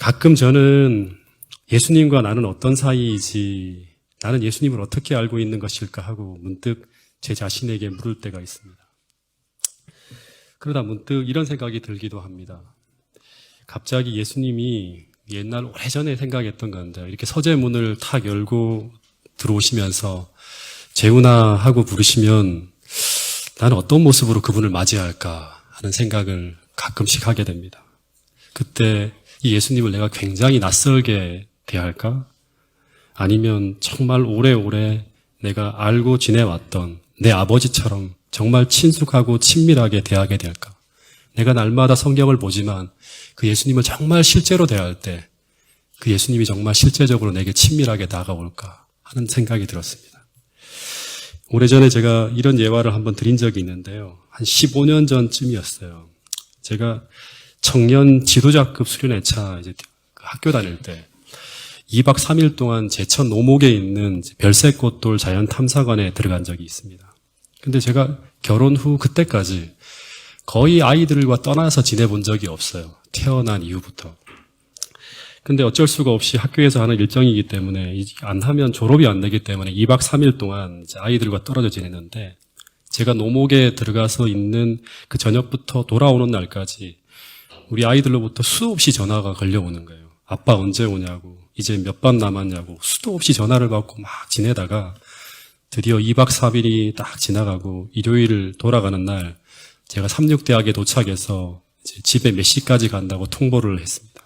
가끔 저는 예수님과 나는 어떤 사이이지, 나는 예수님을 어떻게 알고 있는 것일까 하고 문득 제 자신에게 물을 때가 있습니다. 그러다 문득 이런 생각이 들기도 합니다. 갑자기 예수님이 옛날 오래전에 생각했던 건데 이렇게 서재문을 탁 열고 들어오시면서 재훈아 하고 부르시면 나는 어떤 모습으로 그분을 맞이할까 하는 생각을 가끔씩 하게 됩니다. 그때 이 예수님을 내가 굉장히 낯설게 대할까? 아니면 정말 오래오래 내가 알고 지내왔던 내 아버지처럼 정말 친숙하고 친밀하게 대하게 될까? 내가 날마다 성경을 보지만 그 예수님을 정말 실제로 대할 때 그 예수님이 정말 실제적으로 내게 친밀하게 다가올까 하는 생각이 들었습니다. 오래전에 제가 이런 예화를 한번 드린 적이 있는데요. 한 15년 전쯤이었어요. 제가 청년 지도자급 수련회차 이제 학교 다닐 때 2박 3일 동안 제천 오목에 있는 별새꽃돌 자연탐사관에 들어간 적이 있습니다. 근데 제가 결혼 후 그때까지 거의 아이들과 떠나서 지내본 적이 없어요. 태어난 이후부터. 근데 어쩔 수가 없이 학교에서 하는 일정이기 때문에 안 하면 졸업이 안 되기 때문에 2박 3일 동안 아이들과 떨어져 지냈는데 제가 노목에 들어가서 있는 그 저녁부터 돌아오는 날까지 우리 아이들로부터 수없이 전화가 걸려오는 거예요. 아빠 언제 오냐고, 이제 몇 반 남았냐고 수도 없이 전화를 받고 막 지내다가 드디어 2박 3일이 딱 지나가고 일요일 돌아가는 날 제가 삼육대학에 도착해서 이제 집에 몇 시까지 간다고 통보를 했습니다.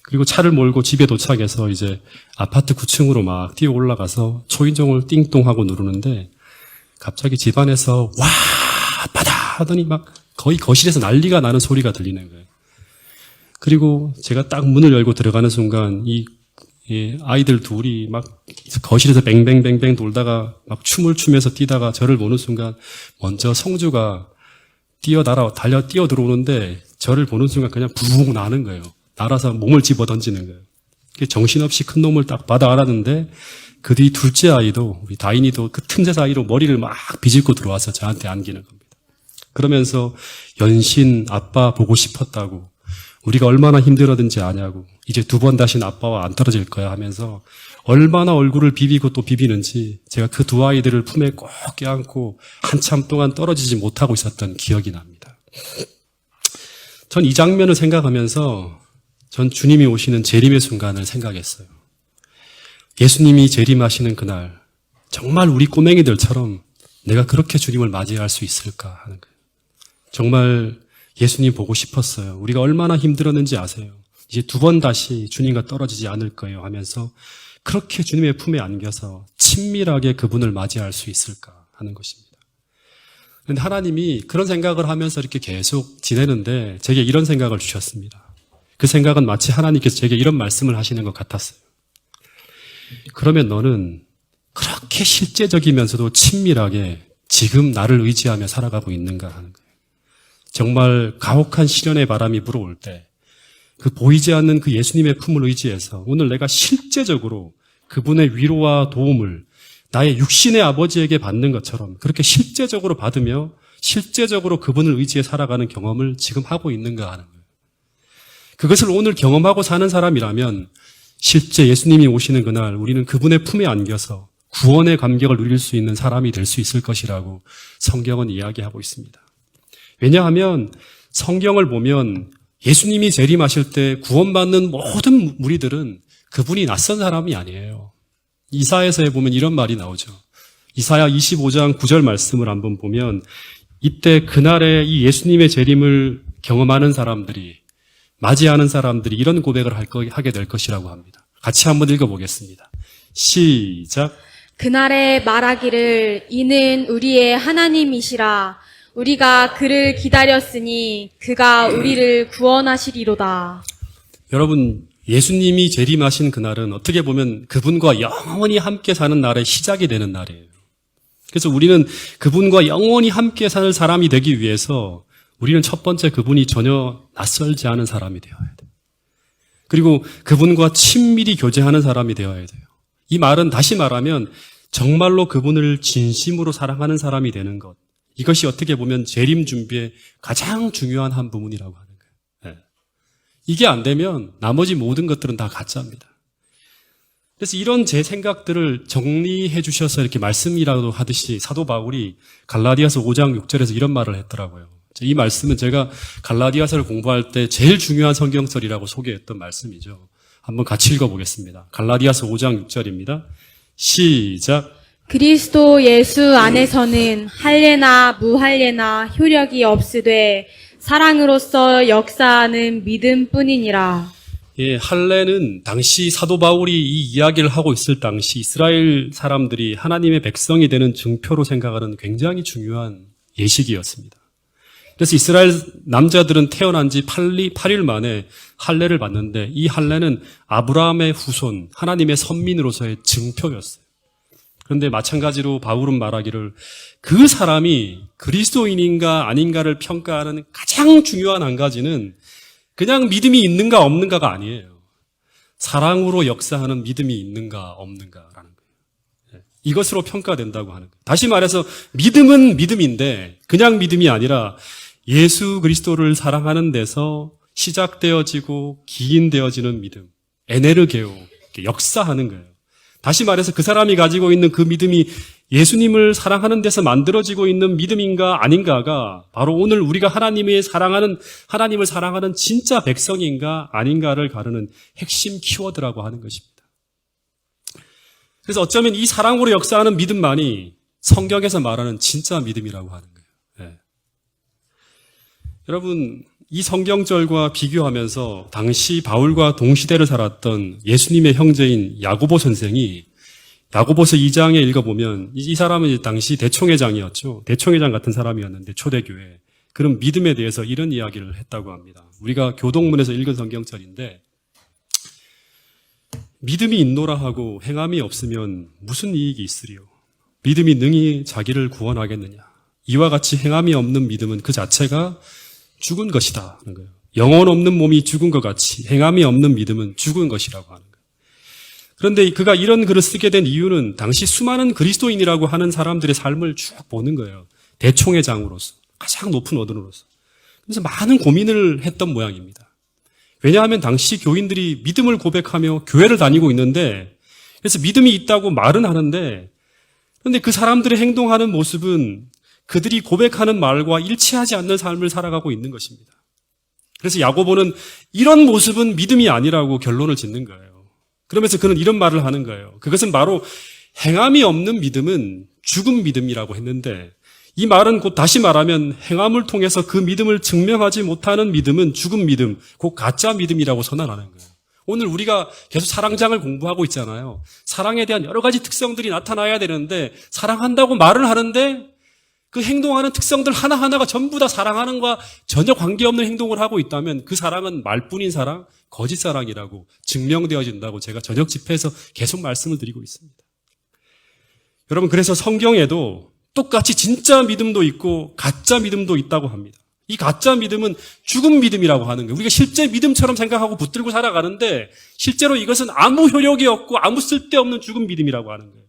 그리고 차를 몰고 집에 도착해서 이제 아파트 9층으로 막 뛰어 올라가서 초인종을 띵동하고 누르는데 갑자기 집안에서 와 아빠다 하더니 막 거의 거실에서 난리가 나는 소리가 들리는 거예요. 그리고 제가 딱 문을 열고 들어가는 순간 이 아이들 둘이 막 거실에서 뱅뱅뱅뱅 돌다가 막 춤을 추면서 뛰다가 저를 보는 순간 먼저 성주가 달려 뛰어 들어오는데 저를 보는 순간 그냥 부웅 나는 거예요. 날아서 몸을 집어 던지는 거예요. 정신없이 큰 놈을 딱 받아 안았는데 그 뒤 둘째 아이도 우리 다인이도 그 틈새 사이로 머리를 막 비집고 들어와서 저한테 안기는 겁니다. 그러면서 연신 아빠 보고 싶었다고 우리가 얼마나 힘들었는지 아냐고 이제 2번 다시는 아빠와 안 떨어질 거야 하면서 얼마나 얼굴을 비비고 또 비비는지 제가 그 두 아이들을 품에 꼭 껴안고 한참 동안 떨어지지 못하고 있었던 기억이 납니다. 전 이 장면을 생각하면서 전 주님이 오시는 재림의 순간을 생각했어요. 예수님이 재림하시는 그날 정말 우리 꼬맹이들처럼 내가 그렇게 주님을 맞이할 수 있을까 하는 거예요. 정말 예수님 보고 싶었어요. 우리가 얼마나 힘들었는지 아세요. 이제 2번 다시 주님과 떨어지지 않을 거예요 하면서 그렇게 주님의 품에 안겨서 친밀하게 그분을 맞이할 수 있을까 하는 것입니다. 그런데 하나님이 그런 생각을 하면서 이렇게 계속 지내는데 제게 이런 생각을 주셨습니다. 그 생각은 마치 하나님께서 제게 이런 말씀을 하시는 것 같았어요. 그러면 너는 그렇게 실제적이면서도 친밀하게 지금 나를 의지하며 살아가고 있는가 하는 거예요. 정말 가혹한 시련의 바람이 불어올 때 그 보이지 않는 그 예수님의 품을 의지해서 오늘 내가 실제적으로 그분의 위로와 도움을 나의 육신의 아버지에게 받는 것처럼 그렇게 실제적으로 받으며 실제적으로 그분을 의지해 살아가는 경험을 지금 하고 있는가 하는 거예요. 그것을 오늘 경험하고 사는 사람이라면 실제 예수님이 오시는 그날 우리는 그분의 품에 안겨서 구원의 감격을 누릴 수 있는 사람이 될 수 있을 것이라고 성경은 이야기하고 있습니다. 왜냐하면 성경을 보면 예수님이 재림하실 때 구원받는 모든 무리들은 그분이 낯선 사람이 아니에요. 이사야서에 보면 이런 말이 나오죠. 이사야 25장 9절 말씀을 한번 보면 이때 그날에 이 예수님의 재림을 경험하는 사람들이 맞이하는 사람들이 이런 고백을 하게 될 것이라고 합니다. 같이 한번 읽어보겠습니다. 시작. 그날에 말하기를 이는 우리의 하나님이시라 우리가 그를 기다렸으니 그가 우리를 구원하시리로다. 여러분 예수님이 재림하신 그날은 어떻게 보면 그분과 영원히 함께 사는 날의 시작이 되는 날이에요. 그래서 우리는 그분과 영원히 함께 사는 사람이 되기 위해서 우리는 첫 번째 그분이 전혀 낯설지 않은 사람이 되어야 돼요. 그리고 그분과 친밀히 교제하는 사람이 되어야 돼요. 이 말은 다시 말하면 정말로 그분을 진심으로 사랑하는 사람이 되는 것. 이것이 어떻게 보면 재림 준비의 가장 중요한 한 부분이라고 하는 거예요. 이게 안 되면 나머지 모든 것들은 다 가짜입니다. 그래서 이런 제 생각들을 정리해 주셔서 이렇게 말씀이라도 하듯이 사도 바울이 갈라디아서 5장 6절에서 이런 말을 했더라고요. 이 말씀은 제가 갈라디아서를 공부할 때 제일 중요한 성경설이라고 소개했던 말씀이죠. 한번 같이 읽어보겠습니다. 갈라디아서 5장 6절입니다. 시작. 그리스도 예수 안에서는 할례나 무할례나 효력이 없으되 사랑으로서 역사하는 믿음뿐이니라. 예, 할례는 당시 사도 바울이 이 이야기를 하고 있을 당시 이스라엘 사람들이 하나님의 백성이 되는 증표로 생각하는 굉장히 중요한 예식이었습니다. 그래서 이스라엘 남자들은 태어난 지 8일 만에 할례를 받는데 이 할례는 아브라함의 후손, 하나님의 선민으로서의 증표였어요. 그런데 마찬가지로 바울은 말하기를 그 사람이 그리스도인인가 아닌가를 평가하는 가장 중요한 한 가지는 그냥 믿음이 있는가 없는가가 아니에요. 사랑으로 역사하는 믿음이 있는가 없는가라는 거예요. 이것으로 평가된다고 하는 거예요. 다시 말해서 믿음은 믿음인데 그냥 믿음이 아니라 예수 그리스도를 사랑하는 데서 시작되어지고 기인되어지는 믿음, 에네르게오, 역사하는 거예요. 다시 말해서 그 사람이 가지고 있는 그 믿음이 예수님을 사랑하는 데서 만들어지고 있는 믿음인가 아닌가가 바로 오늘 우리가 하나님을 사랑하는 진짜 백성인가 아닌가를 가르는 핵심 키워드라고 하는 것입니다. 그래서 어쩌면 이 사랑으로 역사하는 믿음만이 성경에서 말하는 진짜 믿음이라고 하는 거예요. 네. 여러분, 이 성경절과 비교하면서 당시 바울과 동시대를 살았던 예수님의 형제인 야고보 선생이 야고보서 2장에 읽어보면 이 사람은 당시 대총회장이었죠. 대총회장 같은 사람이었는데 초대교회. 그런 믿음에 대해서 이런 이야기를 했다고 합니다. 우리가 교동문에서 읽은 성경절인데 믿음이 있노라 하고 행함이 없으면 무슨 이익이 있으리요? 믿음이 능히 자기를 구원하겠느냐? 이와 같이 행함이 없는 믿음은 그 자체가 죽은 것이다 하는 거예요. 영혼 없는 몸이 죽은 것 같이 행함이 없는 믿음은 죽은 것이라고 하는 거예요. 그런데 그가 이런 글을 쓰게 된 이유는 당시 수많은 그리스도인이라고 하는 사람들의 삶을 쭉 보는 거예요. 대총회장으로서, 가장 높은 어른으로서. 그래서 많은 고민을 했던 모양입니다. 왜냐하면 당시 교인들이 믿음을 고백하며 교회를 다니고 있는데 그래서 믿음이 있다고 말은 하는데 그런데 그 사람들의 행동하는 모습은 그들이 고백하는 말과 일치하지 않는 삶을 살아가고 있는 것입니다. 그래서 야고보는 이런 모습은 믿음이 아니라고 결론을 짓는 거예요. 그러면서 그는 이런 말을 하는 거예요. 그것은 바로 행함이 없는 믿음은 죽은 믿음이라고 했는데 이 말은 곧 다시 말하면 행함을 통해서 그 믿음을 증명하지 못하는 믿음은 죽은 믿음, 곧 가짜 믿음이라고 선언하는 거예요. 오늘 우리가 계속 사랑장을 공부하고 있잖아요. 사랑에 대한 여러 가지 특성들이 나타나야 되는데 사랑한다고 말을 하는데 그 행동하는 특성들 하나하나가 전부 다 사랑하는 것과 전혀 관계없는 행동을 하고 있다면 그 사랑은 말뿐인 사랑, 거짓 사랑이라고 증명되어진다고 제가 저녁 집회에서 계속 말씀을 드리고 있습니다. 여러분, 그래서 성경에도 똑같이 진짜 믿음도 있고 가짜 믿음도 있다고 합니다. 이 가짜 믿음은 죽은 믿음이라고 하는 거예요. 우리가 실제 믿음처럼 생각하고 붙들고 살아가는데 실제로 이것은 아무 효력이 없고 아무 쓸데없는 죽은 믿음이라고 하는 거예요.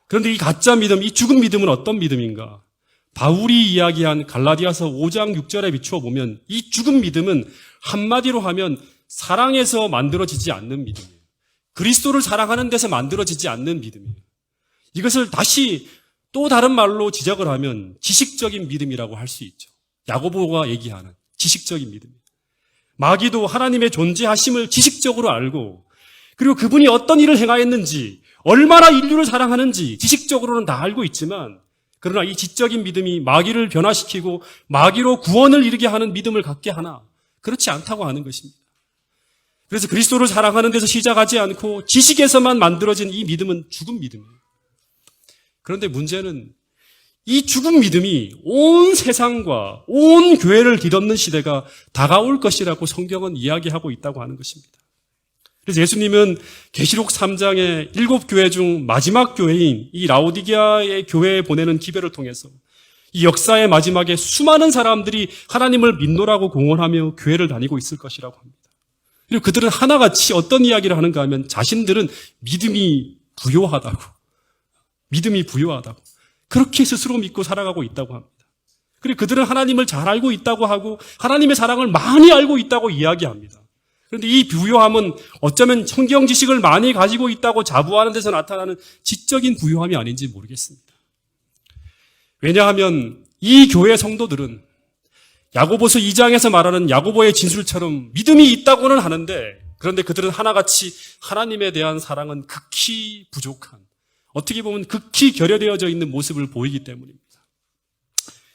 그런데 이 가짜 믿음, 이 죽은 믿음은 어떤 믿음인가? 바울이 이야기한 갈라디아서 5장 6절에 비추어 보면 이 죽은 믿음은 한마디로 하면 사랑에서 만들어지지 않는 믿음이에요. 그리스도를 사랑하는 데서 만들어지지 않는 믿음이에요. 이것을 다시 또 다른 말로 지적을 하면 지식적인 믿음이라고 할 수 있죠. 야고보가 얘기하는 지식적인 믿음이에요. 마귀도 하나님의 존재하심을 지식적으로 알고 그리고 그분이 어떤 일을 행하였는지 얼마나 인류를 사랑하는지 지식적으로는 다 알고 있지만 그러나 이 지적인 믿음이 마귀를 변화시키고 마귀로 구원을 이루게 하는 믿음을 갖게 하나 그렇지 않다고 하는 것입니다. 그래서 그리스도를 사랑하는 데서 시작하지 않고 지식에서만 만들어진 이 믿음은 죽은 믿음이에요. 그런데 문제는 이 죽은 믿음이 온 세상과 온 교회를 뒤덮는 시대가 다가올 것이라고 성경은 이야기하고 있다고 하는 것입니다. 그래서 예수님은 계시록 3장의 7교회 중 마지막 교회인 이 라오디게아의 교회에 보내는 기별을 통해서 이 역사의 마지막에 수많은 사람들이 하나님을 믿노라고 공언하며 교회를 다니고 있을 것이라고 합니다. 그리고 그들은 하나같이 어떤 이야기를 하는가 하면 자신들은 믿음이 부요하다고 그렇게 스스로 믿고 살아가고 있다고 합니다. 그리고 그들은 하나님을 잘 알고 있다고 하고 하나님의 사랑을 많이 알고 있다고 이야기합니다. 그런데 이 부요함은 어쩌면 성경 지식을 많이 가지고 있다고 자부하는 데서 나타나는 지적인 부요함이 아닌지 모르겠습니다. 왜냐하면 이 교회 성도들은 야고보서 2장에서 말하는 야고보의 진술처럼 믿음이 있다고는 하는데, 그런데 그들은 하나같이 하나님에 대한 사랑은 극히 부족한, 어떻게 보면 극히 결여되어져 있는 모습을 보이기 때문입니다.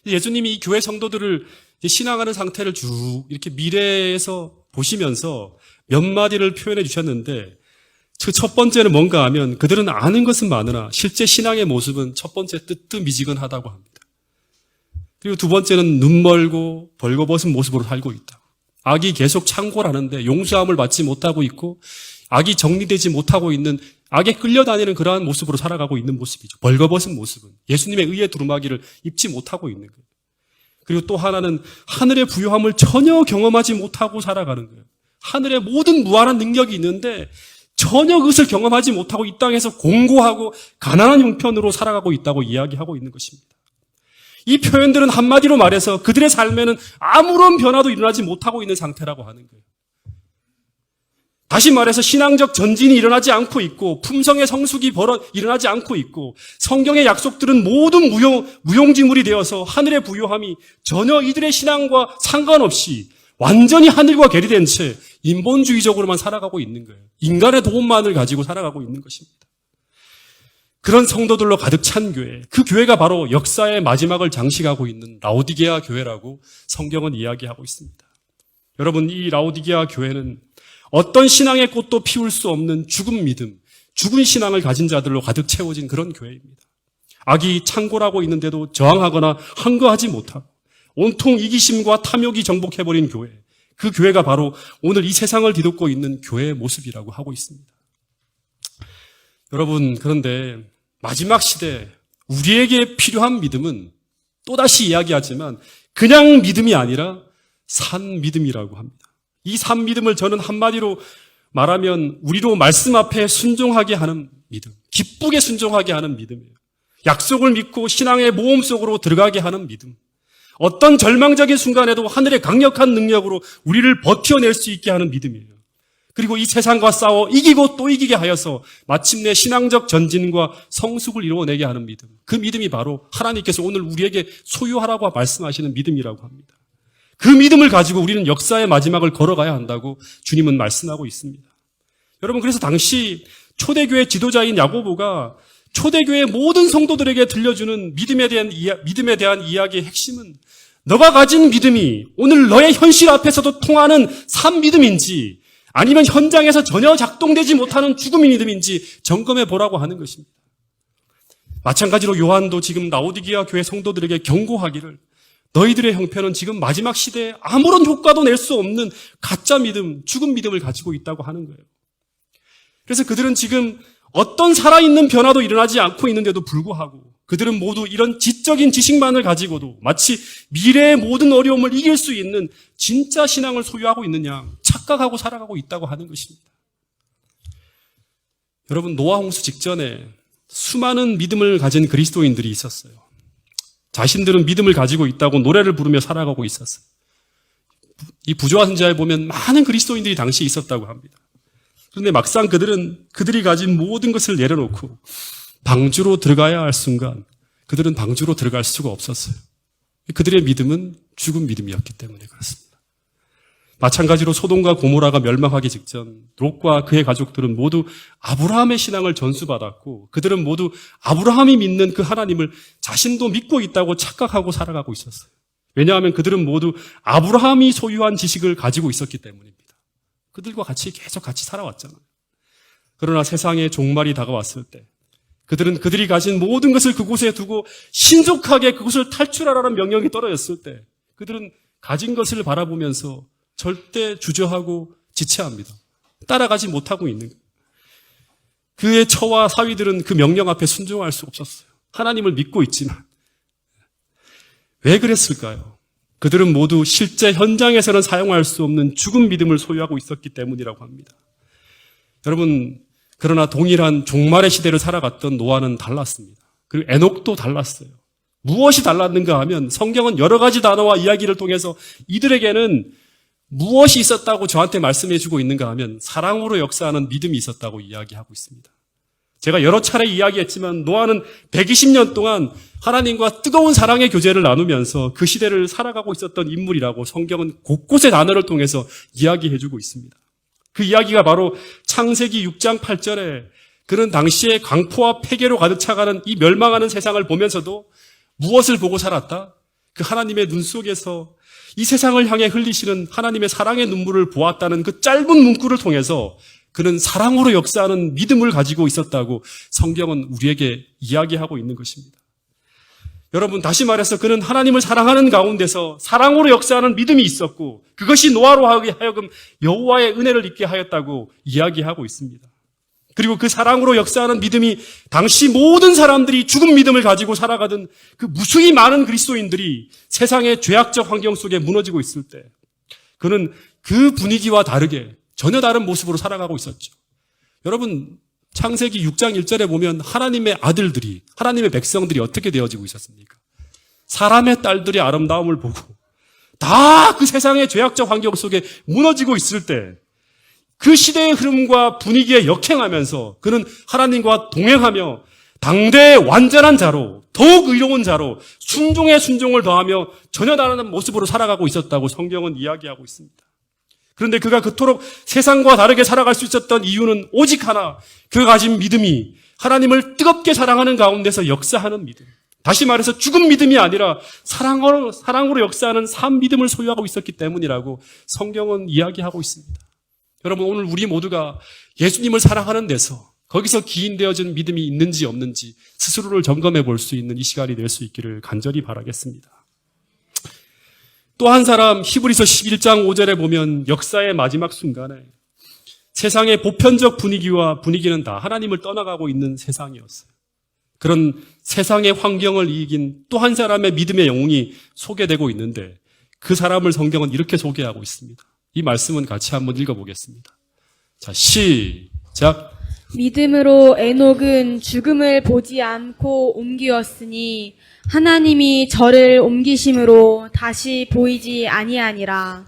예수님이 이 교회 성도들을 신앙하는 상태를 쭉 이렇게 미래에서 보시면서 몇 마디를 표현해 주셨는데, 그 첫 번째는 뭔가 하면 그들은 아는 것은 많으나 실제 신앙의 모습은 첫 번째 뜨뜻미지근하다고 합니다. 그리고 두 번째는 눈멀고 벌거벗은 모습으로 살고 있다. 악이 계속 창궐하는데 용서함을 받지 못하고 있고, 악이 정리되지 못하고 있는, 악에 끌려다니는 그러한 모습으로 살아가고 있는 모습이죠. 벌거벗은 모습은 예수님의 의의 두루마기를 입지 못하고 있는 거예요. 그리고 또 하나는 하늘의 부요함을 전혀 경험하지 못하고 살아가는 거예요. 하늘의 모든 무한한 능력이 있는데 전혀 그것을 경험하지 못하고 이 땅에서 공고하고 가난한 형편으로 살아가고 있다고 이야기하고 있는 것입니다. 이 표현들은 한마디로 말해서 그들의 삶에는 아무런 변화도 일어나지 못하고 있는 상태라고 하는 거예요. 다시 말해서 신앙적 전진이 일어나지 않고 있고, 품성의 성숙이 일어나지 않고 있고, 성경의 약속들은 모두 무용지물이 되어서 하늘의 부요함이 전혀 이들의 신앙과 상관없이 완전히 하늘과 괴리된 채 인본주의적으로만 살아가고 있는 거예요. 인간의 도움만을 가지고 살아가고 있는 것입니다. 그런 성도들로 가득 찬 교회, 그 교회가 바로 역사의 마지막을 장식하고 있는 라오디게아 교회라고 성경은 이야기하고 있습니다. 여러분, 이 라오디게아 교회는 어떤 신앙의 꽃도 피울 수 없는 죽은 믿음, 죽은 신앙을 가진 자들로 가득 채워진 그런 교회입니다. 악이 창궐하고 있는데도 저항하거나 항거하지 못하고 온통 이기심과 탐욕이 정복해버린 교회, 그 교회가 바로 오늘 이 세상을 뒤덮고 있는 교회의 모습이라고 하고 있습니다. 여러분, 그런데 마지막 시대 우리에게 필요한 믿음은 또다시 이야기하지만 그냥 믿음이 아니라 산 믿음이라고 합니다. 이 산 믿음을 저는 한마디로 말하면 우리로 말씀 앞에 순종하게 하는 믿음, 기쁘게 순종하게 하는 믿음이에요. 약속을 믿고 신앙의 모험 속으로 들어가게 하는 믿음, 어떤 절망적인 순간에도 하늘의 강력한 능력으로 우리를 버텨낼 수 있게 하는 믿음이에요. 그리고 이 세상과 싸워 이기고 또 이기게 하여서 마침내 신앙적 전진과 성숙을 이루어내게 하는 믿음, 그 믿음이 바로 하나님께서 오늘 우리에게 소유하라고 말씀하시는 믿음이라고 합니다. 그 믿음을 가지고 우리는 역사의 마지막을 걸어가야 한다고 주님은 말씀하고 있습니다. 여러분, 그래서 당시 초대교회 지도자인 야고보가 초대교회 모든 성도들에게 들려주는 믿음에 대한 이야기의 핵심은 너가 가진 믿음이 오늘 너의 현실 앞에서도 통하는 산 믿음인지 아니면 현장에서 전혀 작동되지 못하는 죽음의 믿음인지 점검해 보라고 하는 것입니다. 마찬가지로 요한도 지금 라오디게아 교회 성도들에게 경고하기를, 너희들의 형편은 지금 마지막 시대에 아무런 효과도 낼 수 없는 가짜 믿음, 죽은 믿음을 가지고 있다고 하는 거예요. 그래서 그들은 지금 어떤 살아있는 변화도 일어나지 않고 있는데도 불구하고 그들은 모두 이런 지적인 지식만을 가지고도 마치 미래의 모든 어려움을 이길 수 있는 진짜 신앙을 소유하고 있는 양 착각하고 살아가고 있다고 하는 것입니다. 여러분, 노아 홍수 직전에 수많은 믿음을 가진 그리스도인들이 있었어요. 자신들은 믿음을 가지고 있다고 노래를 부르며 살아가고 있었어요. 이 부조화 선지자에 보면 많은 그리스도인들이 당시에 있었다고 합니다. 그런데 막상 그들이 가진 모든 것을 내려놓고 방주로 들어가야 할 순간 그들은 방주로 들어갈 수가 없었어요. 그들의 믿음은 죽은 믿음이었기 때문에 그렇습니다. 마찬가지로 소돔과 고모라가 멸망하기 직전 롯과 그의 가족들은 모두 아브라함의 신앙을 전수받았고 그들은 모두 아브라함이 믿는 그 하나님을 자신도 믿고 있다고 착각하고 살아가고 있었어요. 왜냐하면 그들은 모두 아브라함이 소유한 지식을 가지고 있었기 때문입니다. 그들과 계속 같이 살아왔잖아요. 그러나 세상의 종말이 다가왔을 때 그들은 그들이 가진 모든 것을 그곳에 두고 신속하게 그곳을 탈출하라는 명령이 떨어졌을 때 그들은 가진 것을 바라보면서 절대 주저하고 지체합니다. 따라가지 못하고 있는 거예요. 그의 처와 사위들은 그 명령 앞에 순종할 수 없었어요. 하나님을 믿고 있지만. 왜 그랬을까요? 그들은 모두 실제 현장에서는 사용할 수 없는 죽은 믿음을 소유하고 있었기 때문이라고 합니다. 여러분, 그러나 동일한 종말의 시대를 살아갔던 노아는 달랐습니다. 그리고 에녹도 달랐어요. 무엇이 달랐는가 하면 성경은 여러 가지 단어와 이야기를 통해서 이들에게는 무엇이 있었다고 저한테 말씀해 주고 있는가 하면 사랑으로 역사하는 믿음이 있었다고 이야기하고 있습니다. 제가 여러 차례 이야기했지만 노아는 120년 동안 하나님과 뜨거운 사랑의 교제를 나누면서 그 시대를 살아가고 있었던 인물이라고 성경은 곳곳의 단어를 통해서 이야기해 주고 있습니다. 그 이야기가 바로 창세기 6장 8절에 그는 당시에 강포와 폐괴로 가득 차가는 이 멸망하는 세상을 보면서도 무엇을 보고 살았다? 그 하나님의 눈 속에서 이 세상을 향해 흘리시는 하나님의 사랑의 눈물을 보았다는 그 짧은 문구를 통해서 그는 사랑으로 역사하는 믿음을 가지고 있었다고 성경은 우리에게 이야기하고 있는 것입니다. 여러분, 다시 말해서 그는 하나님을 사랑하는 가운데서 사랑으로 역사하는 믿음이 있었고 그것이 노아로 하여금 여호와의 은혜를 입게 하였다고 이야기하고 있습니다. 그리고 그 사랑으로 역사하는 믿음이 당시 모든 사람들이 죽은 믿음을 가지고 살아가던 그 무수히 많은 그리스도인들이 세상의 죄악적 환경 속에 무너지고 있을 때 그는 그 분위기와 다르게 전혀 다른 모습으로 살아가고 있었죠. 여러분, 창세기 6장 1절에 보면 하나님의 아들들이, 하나님의 백성들이 어떻게 되어지고 있었습니까? 사람의 딸들의 아름다움을 보고 다 그 세상의 죄악적 환경 속에 무너지고 있을 때 그 시대의 흐름과 분위기에 역행하면서 그는 하나님과 동행하며 당대의 완전한 자로, 더욱 의로운 자로 순종에 순종을 더하며 전혀 다른 모습으로 살아가고 있었다고 성경은 이야기하고 있습니다. 그런데 그가 그토록 세상과 다르게 살아갈 수 있었던 이유는 오직 하나, 그가 가진 믿음이 하나님을 뜨겁게 사랑하는 가운데서 역사하는 믿음. 다시 말해서 죽은 믿음이 아니라 사랑으로 역사하는 산 믿음을 소유하고 있었기 때문이라고 성경은 이야기하고 있습니다. 여러분, 오늘 우리 모두가 예수님을 사랑하는 데서 거기서 기인되어진 믿음이 있는지 없는지 스스로를 점검해 볼 수 있는 이 시간이 될 수 있기를 간절히 바라겠습니다. 또 한 사람, 히브리서 11장 5절에 보면 역사의 마지막 순간에 세상의 보편적 분위기는 다 하나님을 떠나가고 있는 세상이었어요. 그런 세상의 환경을 이긴 또 한 사람의 믿음의 영웅이 소개되고 있는데 그 사람을 성경은 이렇게 소개하고 있습니다. 이 말씀은 같이 한번 읽어보겠습니다. 자, 시작. 믿음으로 에녹은 죽음을 보지 않고 옮기었으니 하나님이 저를 옮기심으로 다시 보이지 아니하니라.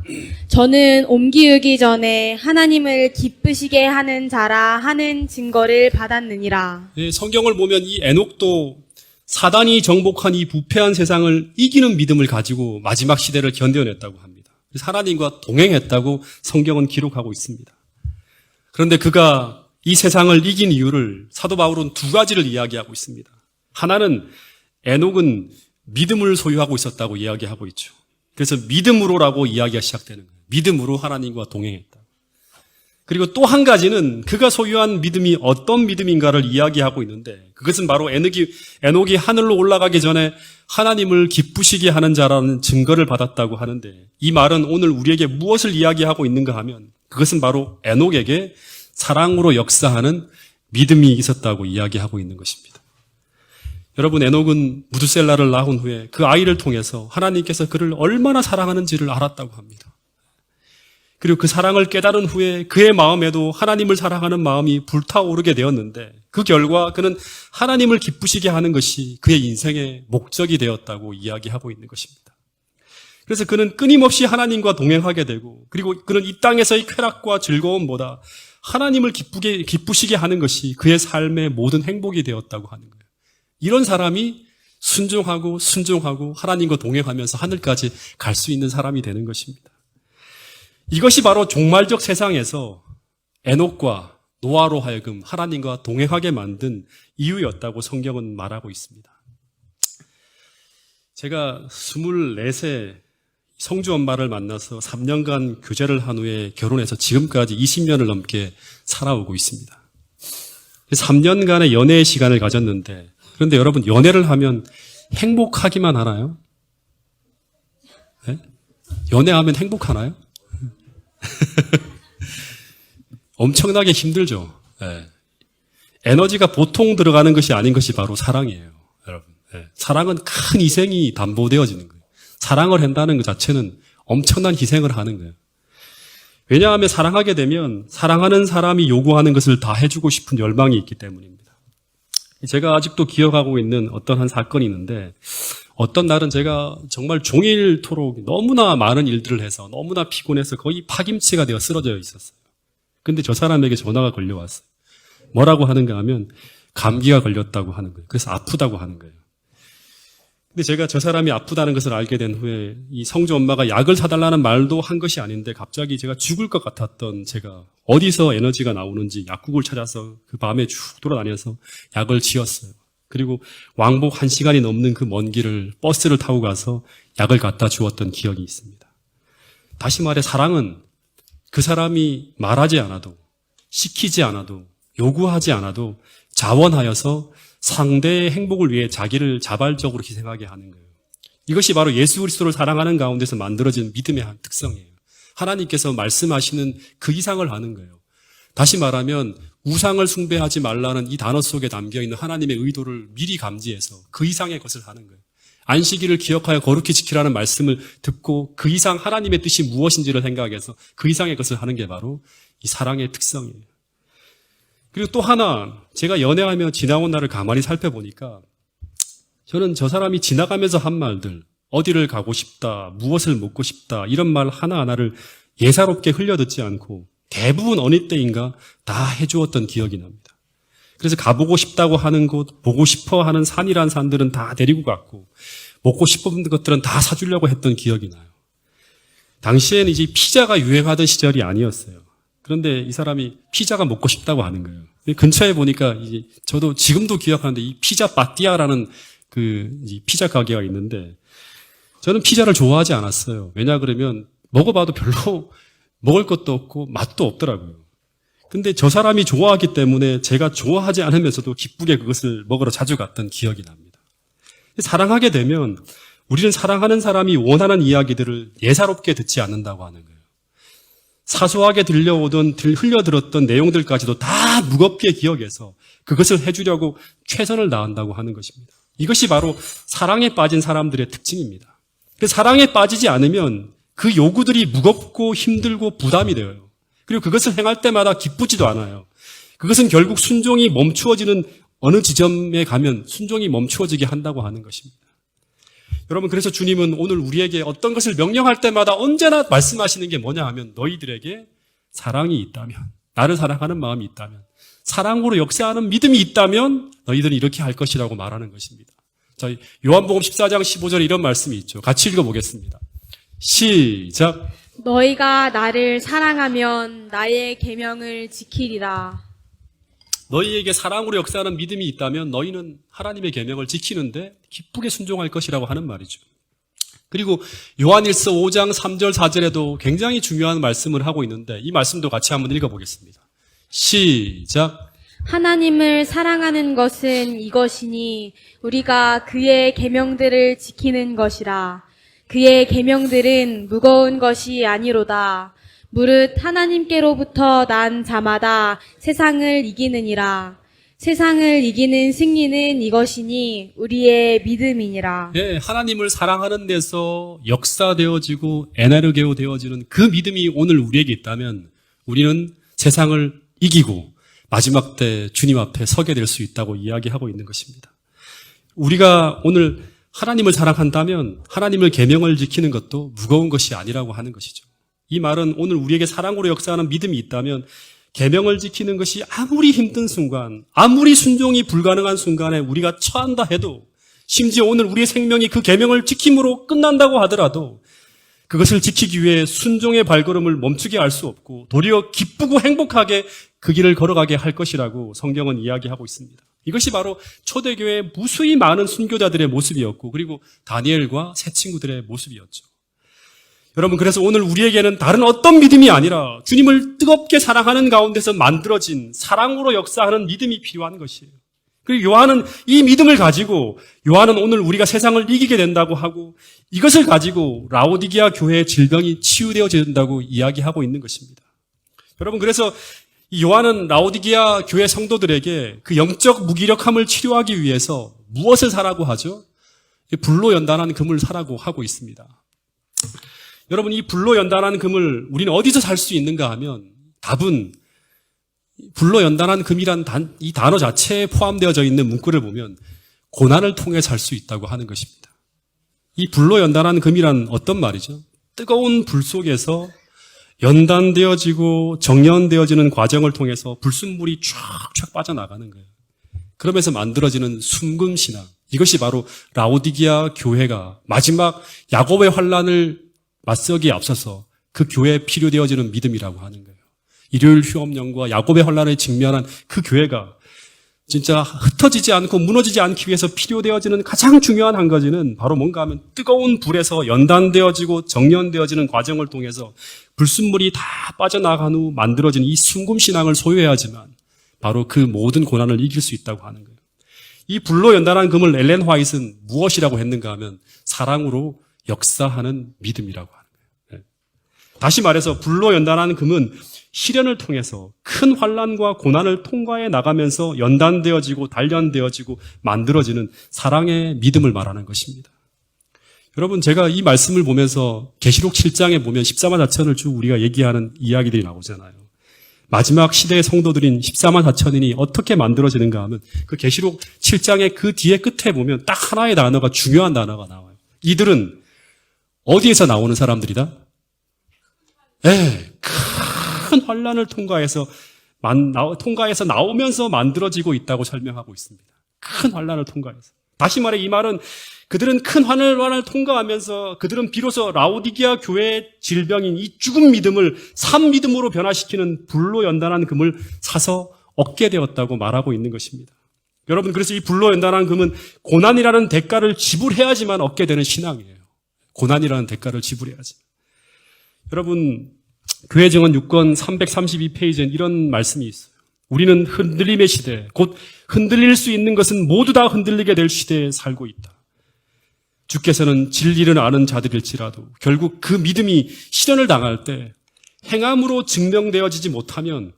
저는 옮기우기 전에 하나님을 기쁘시게 하는 자라 하는 증거를 받았느니라. 네, 성경을 보면 이 에녹도 사단이 정복한 이 부패한 세상을 이기는 믿음을 가지고 마지막 시대를 견뎌냈다고 합니다. 하나님과 동행했다고 성경은 기록하고 있습니다. 그런데 그가 이 세상을 이긴 이유를 사도 바울은 두 가지를 이야기하고 있습니다. 하나는 에녹은 믿음을 소유하고 있었다고 이야기하고 있죠. 그래서 믿음으로라고 이야기가 시작되는 거예요. 믿음으로 하나님과 동행했다. 그리고 또 한 가지는 그가 소유한 믿음이 어떤 믿음인가를 이야기하고 있는데 그것은 바로 에녹이 하늘로 올라가기 전에 하나님을 기쁘시게 하는 자라는 증거를 받았다고 하는데 이 말은 오늘 우리에게 무엇을 이야기하고 있는가 하면 그것은 바로 에녹에게 사랑으로 역사하는 믿음이 있었다고 이야기하고 있는 것입니다. 여러분, 에녹은 무두셀라를 낳은 후에 그 아이를 통해서 하나님께서 그를 얼마나 사랑하는지를 알았다고 합니다. 그리고 그 사랑을 깨달은 후에 그의 마음에도 하나님을 사랑하는 마음이 불타오르게 되었는데 그 결과 그는 하나님을 기쁘시게 하는 것이 그의 인생의 목적이 되었다고 이야기하고 있는 것입니다. 그래서 그는 끊임없이 하나님과 동행하게 되고 그리고 그는 이 땅에서의 쾌락과 즐거움보다 하나님을 기쁘시게 하는 것이 그의 삶의 모든 행복이 되었다고 하는 거예요. 이런 사람이 순종하고 하나님과 동행하면서 하늘까지 갈 수 있는 사람이 되는 것입니다. 이것이 바로 종말적 세상에서 에녹과 노아로 하여금 하나님과 동행하게 만든 이유였다고 성경은 말하고 있습니다. 제가 24세 성주 엄마를 만나서 3년간 교제를 한 후에 결혼해서 지금까지 20년을 넘게 살아오고 있습니다. 3년간의 연애의 시간을 가졌는데 그런데 여러분, 연애를 하면 행복하기만 하나요? 네? 연애하면 행복하나요? 엄청나게 힘들죠. 네. 에너지가 보통 들어가는 것이 아닌 것이 바로 사랑이에요, 여러분. 네. 사랑은 큰 희생이 담보되어지는 거예요. 사랑을 한다는 것 자체는 엄청난 희생을 하는 거예요. 왜냐하면 사랑하게 되면 사랑하는 사람이 요구하는 것을 다 해주고 싶은 열망이 있기 때문입니다. 제가 아직도 기억하고 있는 어떤 한 사건이 있는데 어떤 날은 제가 정말 종일토록 너무나 많은 일들을 해서 너무나 피곤해서 거의 파김치가 되어 쓰러져 있었어요. 근데 저 사람에게 전화가 걸려왔어요. 뭐라고 하는가 하면 감기가 걸렸다고 하는 거예요. 그래서 아프다고 하는 거예요. 근데 제가 저 사람이 아프다는 것을 알게 된 후에 이 성주 엄마가 약을 사달라는 말도 한 것이 아닌데 갑자기 제가 죽을 것 같았던 제가 어디서 에너지가 나오는지 약국을 찾아서 그 밤에 쭉 돌아다녀서 약을 지었어요. 그리고 왕복 1시간이 넘는 그 먼 길을 버스를 타고 가서 약을 갖다 주었던 기억이 있습니다. 다시 말해 사랑은 그 사람이 말하지 않아도 시키지 않아도 요구하지 않아도 자원하여서 상대의 행복을 위해 자기를 자발적으로 희생하게 하는 거예요. 이것이 바로 예수 그리스도를 사랑하는 가운데서 만들어진 믿음의 한 특성이에요. 하나님께서 말씀하시는 그 이상을 하는 거예요. 다시 말하면 우상을 숭배하지 말라는 이 단어 속에 담겨있는 하나님의 의도를 미리 감지해서 그 이상의 것을 하는 거예요. 안식일을 기억하여 거룩히 지키라는 말씀을 듣고 그 이상 하나님의 뜻이 무엇인지를 생각해서 그 이상의 것을 하는 게 바로 이 사랑의 특성이에요. 그리고 또 하나, 제가 연애하며 지나온 날을 가만히 살펴보니까 저는 저 사람이 지나가면서 한 말들, 어디를 가고 싶다, 무엇을 먹고 싶다, 이런 말 하나하나를 예사롭게 흘려듣지 않고 대부분 어느 때인가 다 해주었던 기억이 납니다. 그래서 가보고 싶다고 하는 곳, 보고 싶어 하는 산이란 산들은 다 데리고 갔고, 먹고 싶은 것들은 다 사주려고 했던 기억이 나요. 당시에는 이제 피자가 유행하던 시절이 아니었어요. 그런데 이 사람이 피자가 먹고 싶다고 하는 거예요. 근처에 보니까 이제 저도 지금도 기억하는데 이 피자 바띠아라는 그 피자 가게가 있는데 저는 피자를 좋아하지 않았어요. 왜냐 그러면 먹어봐도 별로 먹을 것도 없고 맛도 없더라고요. 근데 저 사람이 좋아하기 때문에 제가 좋아하지 않으면서도 기쁘게 그것을 먹으러 자주 갔던 기억이 납니다. 사랑하게 되면 우리는 사랑하는 사람이 원하는 이야기들을 예사롭게 듣지 않는다고 하는 거예요. 사소하게 들려오던 흘려들었던 내용들까지도 다 무겁게 기억해서 그것을 해주려고 최선을 다한다고 하는 것입니다. 이것이 바로 사랑에 빠진 사람들의 특징입니다. 사랑에 빠지지 않으면 그 요구들이 무겁고 힘들고 부담이 되어요. 그리고 그것을 행할 때마다 기쁘지도 않아요. 그것은 결국 순종이 멈추어지는 어느 지점에 가면 순종이 멈추어지게 한다고 하는 것입니다. 여러분, 그래서 주님은 오늘 우리에게 어떤 것을 명령할 때마다 언제나 말씀하시는 게 뭐냐 하면 너희들에게 사랑이 있다면, 나를 사랑하는 마음이 있다면, 사랑으로 역사하는 믿음이 있다면 너희들은 이렇게 할 것이라고 말하는 것입니다. 자, 요한복음 14장 15절에 이런 말씀이 있죠. 같이 읽어보겠습니다. 시작. 너희가 나를 사랑하면 나의 계명을 지키리라. 너희에게 사랑으로 역사하는 믿음이 있다면 너희는 하나님의 계명을 지키는데 기쁘게 순종할 것이라고 하는 말이죠. 그리고 요한일서 5장 3절 4절에도 굉장히 중요한 말씀을 하고 있는데 이 말씀도 같이 한번 읽어보겠습니다. 시작. 하나님을 사랑하는 것은 이것이니 우리가 그의 계명들을 지키는 것이라. 그의 계명들은 무거운 것이 아니로다. 무릇 하나님께로부터 난 자마다 세상을 이기느니라. 세상을 이기는 승리는 이것이니 우리의 믿음이니라. 네, 하나님을 사랑하는 데서 역사되어지고 에너르게오 되어지는 그 믿음이 오늘 우리에게 있다면 우리는 세상을 이기고 마지막 때 주님 앞에 서게 될 수 있다고 이야기하고 있는 것입니다. 우리가 오늘 하나님을 사랑한다면 하나님을 계명을 지키는 것도 무거운 것이 아니라고 하는 것이죠. 이 말은 오늘 우리에게 사랑으로 역사하는 믿음이 있다면 계명을 지키는 것이 아무리 힘든 순간, 아무리 순종이 불가능한 순간에 우리가 처한다 해도 심지어 오늘 우리의 생명이 그 계명을 지킴으로 끝난다고 하더라도 그것을 지키기 위해 순종의 발걸음을 멈추게 할 수 없고 도리어 기쁘고 행복하게 그 길을 걸어가게 할 것이라고 성경은 이야기하고 있습니다. 이것이 바로 초대교회의 무수히 많은 순교자들의 모습이었고 그리고 다니엘과 세 친구들의 모습이었죠. 여러분, 그래서 오늘 우리에게는 다른 어떤 믿음이 아니라 주님을 뜨겁게 사랑하는 가운데서 만들어진 사랑으로 역사하는 믿음이 필요한 것이에요. 그리고 요한은 이 믿음을 가지고 요한은 오늘 우리가 세상을 이기게 된다고 하고 이것을 가지고 라오디게아 교회의 질병이 치유되어진다고 이야기하고 있는 것입니다. 여러분, 그래서 이 요한은 라오디게아 교회 성도들에게 그 영적 무기력함을 치료하기 위해서 무엇을 사라고 하죠? 불로 연단한 금을 사라고 하고 있습니다. 여러분, 이 불로 연단한 금을 우리는 어디서 살 수 있는가 하면 답은 불로 연단한 금이란 이 단어 자체에 포함되어져 있는 문구를 보면 고난을 통해 살 수 있다고 하는 것입니다. 이 불로 연단한 금이란 어떤 말이죠? 뜨거운 불 속에서 연단되어지고 정연되어지는 과정을 통해서 불순물이 쫙쫙 빠져나가는 거예요. 그러면서 만들어지는 순금신앙. 이것이 바로 라오디게아 교회가 마지막 야곱의 환란을 맞서기에 앞서서 그 교회에 필요되어지는 믿음이라고 하는 거예요. 일요일 휴업령과 야곱의 환란에 직면한 그 교회가 진짜 흩어지지 않고 무너지지 않기 위해서 필요되어지는 가장 중요한 한 가지는 바로 뭔가 하면 뜨거운 불에서 연단되어지고 정연되어지는 과정을 통해서 불순물이 다 빠져나간 후 만들어진 이 순금신앙을 소유해야지만 바로 그 모든 고난을 이길 수 있다고 하는 거예요. 이 불로 연단한 금을 엘렌 화이트는 무엇이라고 했는가 하면 사랑으로 역사하는 믿음이라고 하는 거예요. 다시 말해서 불로 연단한 금은 시련을 통해서 큰 환난과 고난을 통과해 나가면서 연단되어지고 단련되어지고 만들어지는 사랑의 믿음을 말하는 것입니다. 여러분, 제가 이 말씀을 보면서 계시록 7장에 보면 14만 4천을 쭉 우리가 얘기하는 이야기들이 나오잖아요. 마지막 시대의 성도들인 14만 4천인이 어떻게 만들어지는가 하면 그 계시록 7장의 그 뒤에 끝에 보면 딱 하나의 단어가 중요한 단어가 나와요. 이들은 어디에서 나오는 사람들이다? 큰 환란을 통과해서 나오면서 만들어지고 있다고 설명하고 있습니다. 큰 환란을 통과해서. 다시 말해 이 말은 그들은 큰 환란을 통과하면서 그들은 비로소 라오디게아 교회의 질병인 이 죽은 믿음을 산 믿음으로 변화시키는 불로 연단한 금을 사서 얻게 되었다고 말하고 있는 것입니다. 여러분, 그래서 이 불로 연단한 금은 고난이라는 대가를 지불해야지만 얻게 되는 신앙이에요. 고난이라는 대가를 지불해야지. 여러분, 교회 증언 6권 332페이지엔 이런 말씀이 있어요. 우리는 흔들림의 시대, 곧 흔들릴 수 있는 것은 모두 다 흔들리게 될 시대에 살고 있다. 주께서는 진리를 아는 자들일지라도 결국 그 믿음이 시련을 당할 때 행함으로 증명되어지지 못하면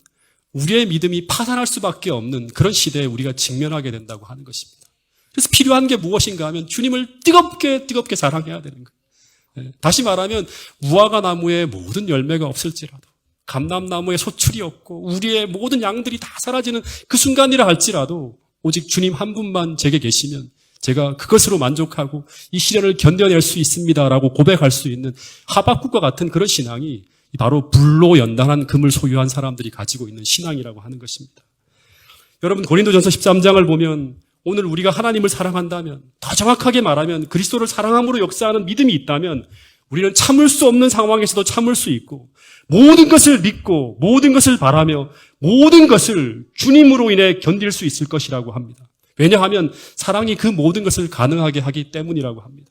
우리의 믿음이 파산할 수밖에 없는 그런 시대에 우리가 직면하게 된다고 하는 것입니다. 그래서 필요한 게 무엇인가 하면 주님을 뜨겁게 사랑해야 되는 거예요. 다시 말하면 무화과 나무에 모든 열매가 없을지라도 감람나무에 소출이 없고 우리의 모든 양들이 다 사라지는 그 순간이라 할지라도 오직 주님 한 분만 제게 계시면 제가 그것으로 만족하고 이 시련을 견뎌낼 수 있습니다라고 고백할 수 있는 하박국과 같은 그런 신앙이 바로 불로 연단한 금을 소유한 사람들이 가지고 있는 신앙이라고 하는 것입니다. 여러분, 고린도전서 13장을 보면 오늘 우리가 하나님을 사랑한다면, 더 정확하게 말하면 그리스도를 사랑함으로 역사하는 믿음이 있다면 우리는 참을 수 없는 상황에서도 참을 수 있고 모든 것을 믿고 모든 것을 바라며 모든 것을 주님으로 인해 견딜 수 있을 것이라고 합니다. 왜냐하면 사랑이 그 모든 것을 가능하게 하기 때문이라고 합니다.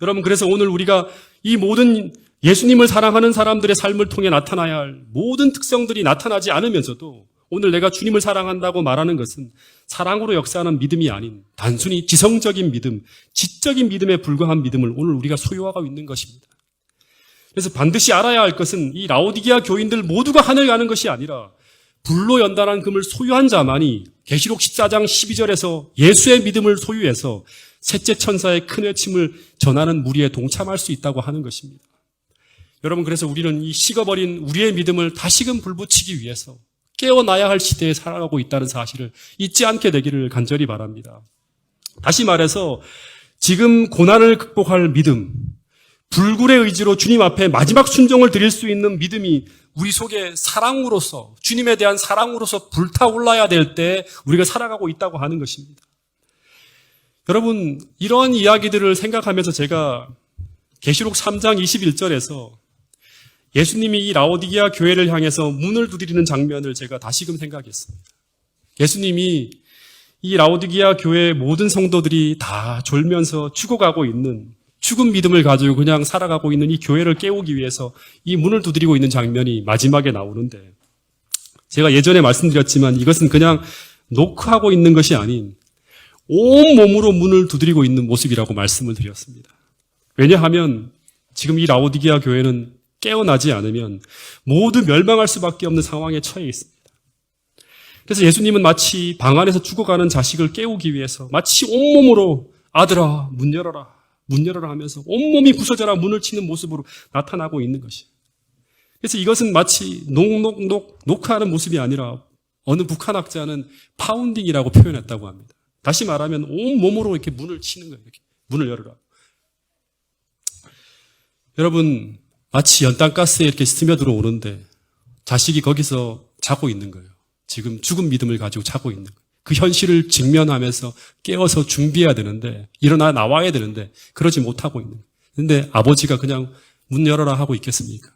여러분, 그래서 오늘 우리가 이 모든 예수님을 사랑하는 사람들의 삶을 통해 나타나야 할 모든 특성들이 나타나지 않으면서도 오늘 내가 주님을 사랑한다고 말하는 것은 사랑으로 역사하는 믿음이 아닌 단순히 지성적인 믿음, 지적인 믿음에 불과한 믿음을 오늘 우리가 소유하고 있는 것입니다. 그래서 반드시 알아야 할 것은 이 라오디게아 교인들 모두가 하늘 가는 것이 아니라 불로 연단한 금을 소유한 자만이 계시록 14장 12절에서 예수의 믿음을 소유해서 셋째 천사의 큰 외침을 전하는 무리에 동참할 수 있다고 하는 것입니다. 여러분, 그래서 우리는 이 식어버린 우리의 믿음을 다시금 불붙이기 위해서 깨어나야 할 시대에 살아가고 있다는 사실을 잊지 않게 되기를 간절히 바랍니다. 다시 말해서 지금 고난을 극복할 믿음, 불굴의 의지로 주님 앞에 마지막 순종을 드릴 수 있는 믿음이 우리 속에 사랑으로서, 주님에 대한 사랑으로서 불타올라야 될 때 우리가 살아가고 있다고 하는 것입니다. 여러분, 이러한 이야기들을 생각하면서 제가 계시록 3장 21절에서 예수님이 이 라오디게아 교회를 향해서 문을 두드리는 장면을 제가 다시금 생각했습니다. 예수님이 이 라오디게아 교회의 모든 성도들이 다 졸면서 죽어가고 있는, 죽은 믿음을 가지고 그냥 살아가고 있는 이 교회를 깨우기 위해서 이 문을 두드리고 있는 장면이 마지막에 나오는데, 제가 예전에 말씀드렸지만 이것은 그냥 노크하고 있는 것이 아닌 온몸으로 문을 두드리고 있는 모습이라고 말씀을 드렸습니다. 왜냐하면 지금 이 라오디게아 교회는 깨어나지 않으면 모두 멸망할 수밖에 없는 상황에 처해 있습니다. 그래서 예수님은 마치 방 안에서 죽어가는 자식을 깨우기 위해서 마치 온몸으로 아들아 문 열어라, 문 열어라 하면서 온몸이 부서져라 문을 치는 모습으로 나타나고 있는 것이에요. 그래서 이것은 마치 녹화하는 모습이 아니라 어느 북한학자는 파운딩이라고 표현했다고 합니다. 다시 말하면 온 몸으로 이렇게 문을 치는 거예요. 이렇게 문을 열으라. 여러분, 마치 연탄가스에 이렇게 스며들어 오는데 자식이 거기서 자고 있는 거예요. 지금 죽은 믿음을 가지고 자고 있는 거예요. 그 현실을 직면하면서 깨워서 준비해야 되는데, 일어나 나와야 되는데 그러지 못하고 있는 거예요. 그런데 아버지가 그냥 문 열어라 하고 있겠습니까?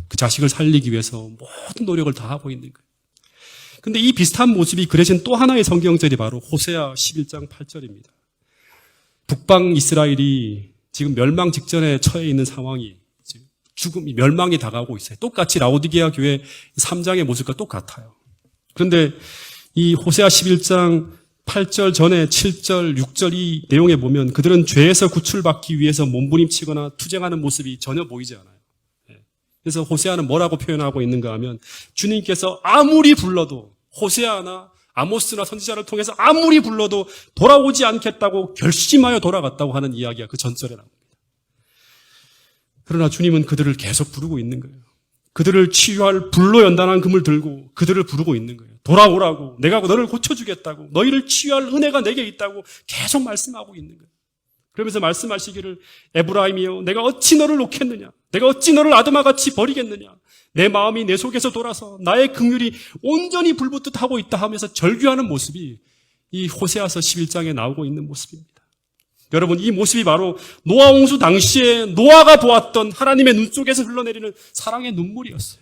그 자식을 살리기 위해서 모든 노력을 다 하고 있는 거예요. 근데 이 비슷한 모습이 그려진 또 하나의 성경절이 바로 호세아 11장 8절입니다. 북방 이스라엘이 지금 멸망 직전에 처해 있는 상황이 죽음이 멸망이 다가오고 있어요. 똑같이 라오디게아 교회 3장의 모습과 똑같아요. 그런데 이 호세아 11장 8절 전에 7절, 6절 이 내용에 보면 그들은 죄에서 구출받기 위해서 몸부림치거나 투쟁하는 모습이 전혀 보이지 않아요. 그래서 호세아는 뭐라고 표현하고 있는가 하면 주님께서 아무리 불러도 호세아나 아모스나 선지자를 통해서 아무리 불러도 돌아오지 않겠다고 결심하여 돌아갔다고 하는 이야기가 그 전절에 나옵니다. 그러나 주님은 그들을 계속 부르고 있는 거예요. 그들을 치유할 불로 연단한 금을 들고 그들을 부르고 있는 거예요. 돌아오라고, 내가 너를 고쳐주겠다고, 너희를 치유할 은혜가 내게 있다고 계속 말씀하고 있는 거예요. 그러면서 말씀하시기를 에브라임이여 내가 어찌 너를 놓겠느냐, 내가 어찌 너를 아드마같이 버리겠느냐, 내 마음이 내 속에서 돌아서 나의 긍휼이 온전히 불붙듯 하고 있다 하면서 절규하는 모습이 이 호세아서 11장에 나오고 있는 모습입니다. 여러분, 이 모습이 바로 노아 홍수 당시에 노아가 보았던 하나님의 눈 속에서 흘러내리는 사랑의 눈물이었어요.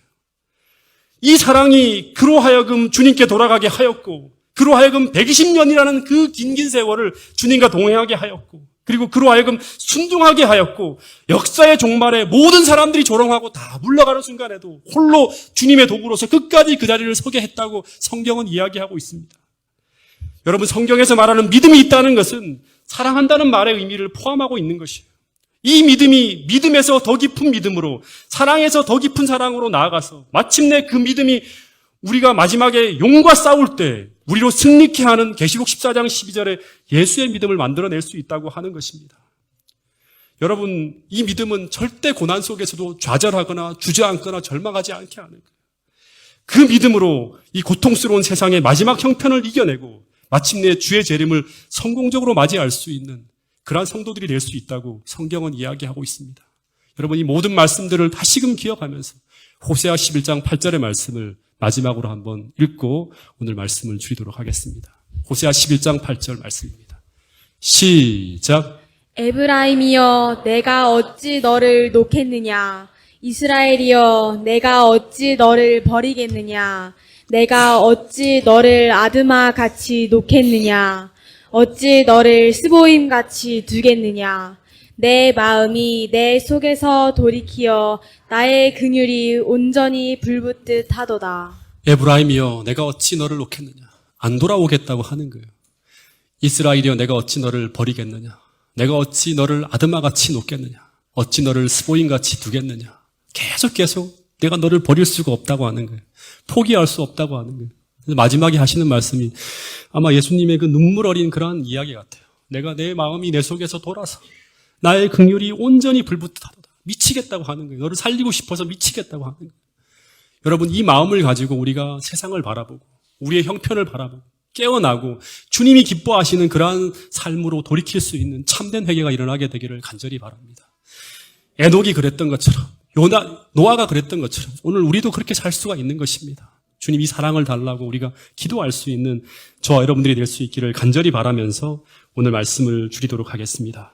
이 사랑이 그로 하여금 주님께 돌아가게 하였고, 그로 하여금 120년이라는 그 긴 세월을 주님과 동행하게 하였고, 그리고 그로 하여금 순종하게 하였고, 역사의 종말에 모든 사람들이 조롱하고 다 물러가는 순간에도 홀로 주님의 도구로서 끝까지 그 자리를 서게 했다고 성경은 이야기하고 있습니다. 여러분, 성경에서 말하는 믿음이 있다는 것은 사랑한다는 말의 의미를 포함하고 있는 것이에요. 이 믿음이 믿음에서 더 깊은 믿음으로, 사랑에서 더 깊은 사랑으로 나아가서 마침내 그 믿음이 우리가 마지막에 용과 싸울 때 우리로 승리케 하는 계시록 14장 12절에 예수의 믿음을 만들어낼 수 있다고 하는 것입니다. 여러분, 이 믿음은 절대 고난 속에서도 좌절하거나 주저앉거나 절망하지 않게 하는 거예요. 그 믿음으로 이 고통스러운 세상의 마지막 형편을 이겨내고 마침내 주의 재림을 성공적으로 맞이할 수 있는 그러한 성도들이 될 수 있다고 성경은 이야기하고 있습니다. 여러분, 이 모든 말씀들을 다시금 기억하면서 호세아 11장 8절의 말씀을 마지막으로 한번 읽고 오늘 말씀을 줄이도록 하겠습니다. 호세아 11장 8절 말씀입니다. 시작. 에브라임이여 내가 어찌 너를 놓겠느냐, 이스라엘이여 내가 어찌 너를 버리겠느냐, 내가 어찌 너를 아드마 같이 놓겠느냐, 어찌 너를 스보임 같이 두겠느냐, 내 마음이 내 속에서 돌이키어 나의 긍휼이 온전히 불붙듯 하도다. 에브라임이여 내가 어찌 너를 놓겠느냐, 안 돌아오겠다고 하는 거예요. 이스라엘이여 내가 어찌 너를 버리겠느냐, 내가 어찌 너를 아드마같이 놓겠느냐, 어찌 너를 스보임같이 두겠느냐, 계속 내가 너를 버릴 수가 없다고 하는 거예요. 포기할 수 없다고 하는 거예요. 마지막에 하시는 말씀이 아마 예수님의 그 눈물 어린 그러한 이야기 같아요. 내가 내 마음이 내 속에서 돌아서 나의 긍휼이 온전히 불붙듯 하도다. 미치겠다고 하는 거예요. 너를 살리고 싶어서 미치겠다고 하는 거예요. 여러분, 이 마음을 가지고 우리가 세상을 바라보고 우리의 형편을 바라보고 깨어나고 주님이 기뻐하시는 그러한 삶으로 돌이킬 수 있는 참된 회개가 일어나게 되기를 간절히 바랍니다. 에녹이 그랬던 것처럼, 노아가 그랬던 것처럼 오늘 우리도 그렇게 살 수가 있는 것입니다. 주님 이 사랑을 달라고 우리가 기도할 수 있는 저와 여러분들이 될 수 있기를 간절히 바라면서 오늘 말씀을 줄이도록 하겠습니다.